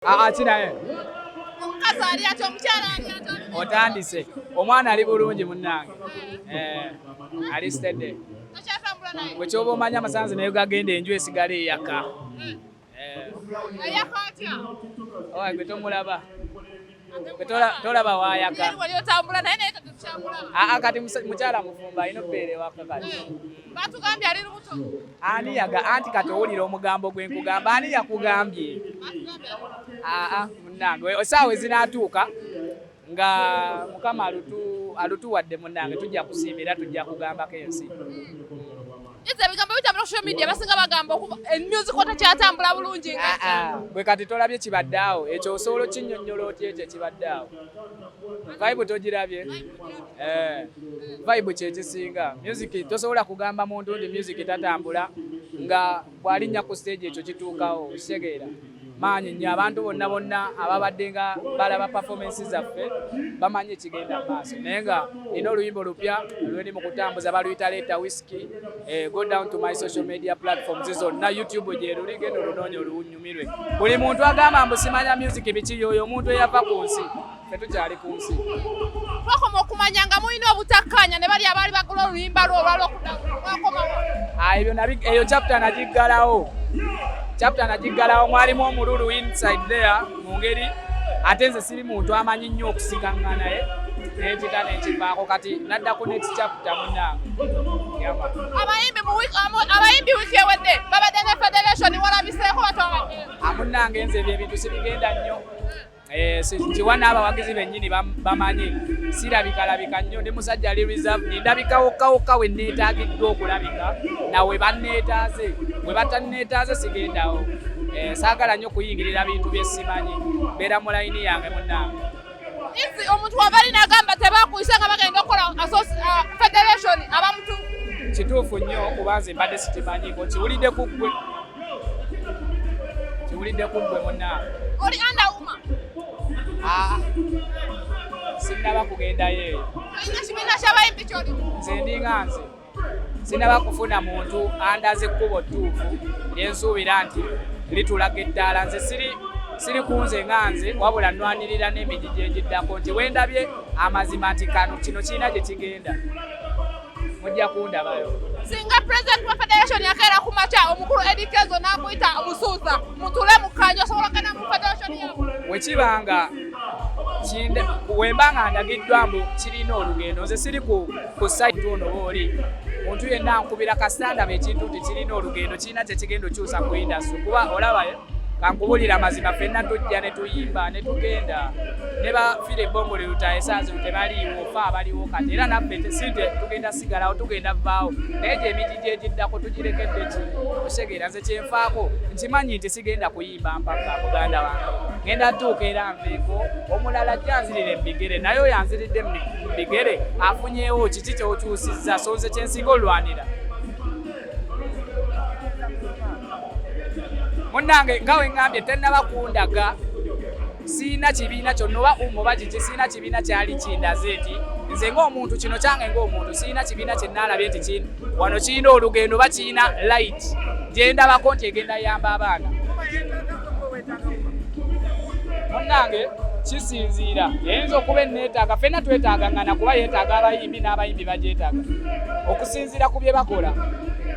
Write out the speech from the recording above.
Kinaye. Omukazi ali atyo omukyala ali atyo. Otandise. Omwana ali bulungi munnange. Ali steady. Tokyatambula naye. Bwe kyoba omanya amasanzi naye gagenda enju esigala eyaka. Ayaka atya? Owa gwe tomulaba. Tolaba waayaka. Wali otambula naye naye tokyambula. Kati mukyala mufumba alina obbeere waka kati. Batugambye ali lubuto. Ani yaga anti kati owulira omugambo gwe nkugamba ani yakugambye? Munnange esaawa ezinaatuuka nga Mukama alutuwadde munnange tujja kusiimira tujja kugambako ensi. EaZzy ebigambo bitambula social media basinga bagamba music otakyatambula bulungi nga. Bwe kati tolabye kibadde awo ekyo osobola okinnyonnyola otya ekyo kibadde awo. Vibe togirabye? Vibe kyekisinga. Music tosobola kugamba muntu ndi music tatambula nga bw'alinnya ku stage ekyo kituukawo kitegeera. Maanyi nnyo abantu bonna ababadde nga balaba performance zaffe bamanyi ekigenda maaso naye nga nina oluyimba olupya lwendi mu kutambuza baluyita Leeta Whisky. Go down to my social media platforms zonna YouTube gye luli genda olunoonya olunyumirwe. Buli muntu agamba mbu simanya music biki yoyo omuntu eyava ku nsi ffe tukyali ku nsi. Twakoma okumanya nga mulina obutakkaanya ne bali abaali bagula oluyimba lwo olwalwokudakomawo. Eyo chapter nagiggalawo mwalimu omululu inside there mu ngeri ate nze siri muntu amanyi nnyo okusikanga naye n'ekita n'ekivaako kati nadda ku next chapter munnange. Abayimbi wiiki ewedde babadde ne federation walabiseeko batwabadde. Munnange nze ebyo ebintu sibigenda nnyo. Kiwa n'abawagizi bennyini bamanyi sirabikalabika nnyo ndi musajja ali reserve ndabikawokka we neetaagiddwa okulabika nawe banneetaaze bwe batanneetaaze sigendawo. Saagala nnyo kuyingirira bintu bye simanyi mbeera mu layini yange munnange. EaZzy omuntu wabali n'agamba tebakuyise nga bagenda okukola federation abamutuufu. Kituufu nnyo kuba nze mbadde sikimanyiiko kiwulidde ku ggwe munnange. Oli underwoman. Sinnaba kugendayo eyo. Olina kibiina ky'abayimbi ky'olimu? Nze ndinga nze sinnaba kufuna muntu andaze ekkubo ttuufu lyensuubira nti litulaga ettaala. Nze siri kunze nga nze wabula nnwanirira n'emigigi egiddako nti wendabye amazima nti kino kirina gye kigenda mujja kundabayo. Singa president wa federation yakeera ku makya omukulu Eddy Kenzo n'akuyita omusuuza mutule mu kkanyu osobola okugenda mu federation yaabwe. Wekibanga wembanga ndagiddwa mbu kirina olugendo nze siri ku site ono booli muntu yenna ankubira kasitandaba ekintu nti kirina olugendo kirina kyekigenda okyusa ku industry kuba olabaye kankubulira amazima ffenna tujja ne tuyimba ne tugenda ne bafiira ebbongo lye lutaye saazi tebaliiwo fe abaliwo kati era naffe sinte tugenda sigalawo tugenda vaawo naye gye emigigi egiddako tugirekedde ki osegeera nze kyenfaako nkimanyi nti sigenda kuyimba mpaka muganda wange ngenda tuuka era nveeko omulala ajja nzirira ebigere naye oyo anziridde mu bigere afunyeewo kiki kyokyusizza so nze kyensinga olwanira. Munnange nga weŋŋambye tennaba kundaga siina kibiina kyonna oba oba kiki siina kibiina kyali kindaze nti nze ng'omuntu kino kyange ng'omuntu siina kibiina kye nnaalabye nti wano kirina olugendo oba kirina light gye ndabako nti egenda yamba abaana. Munnange kisinziira eyinza okuba enneetaaga ffenna twetaagangana kuba yeetaaga abayimbi n'abayimbi bagyetaaga okusinziira ku bye bakola.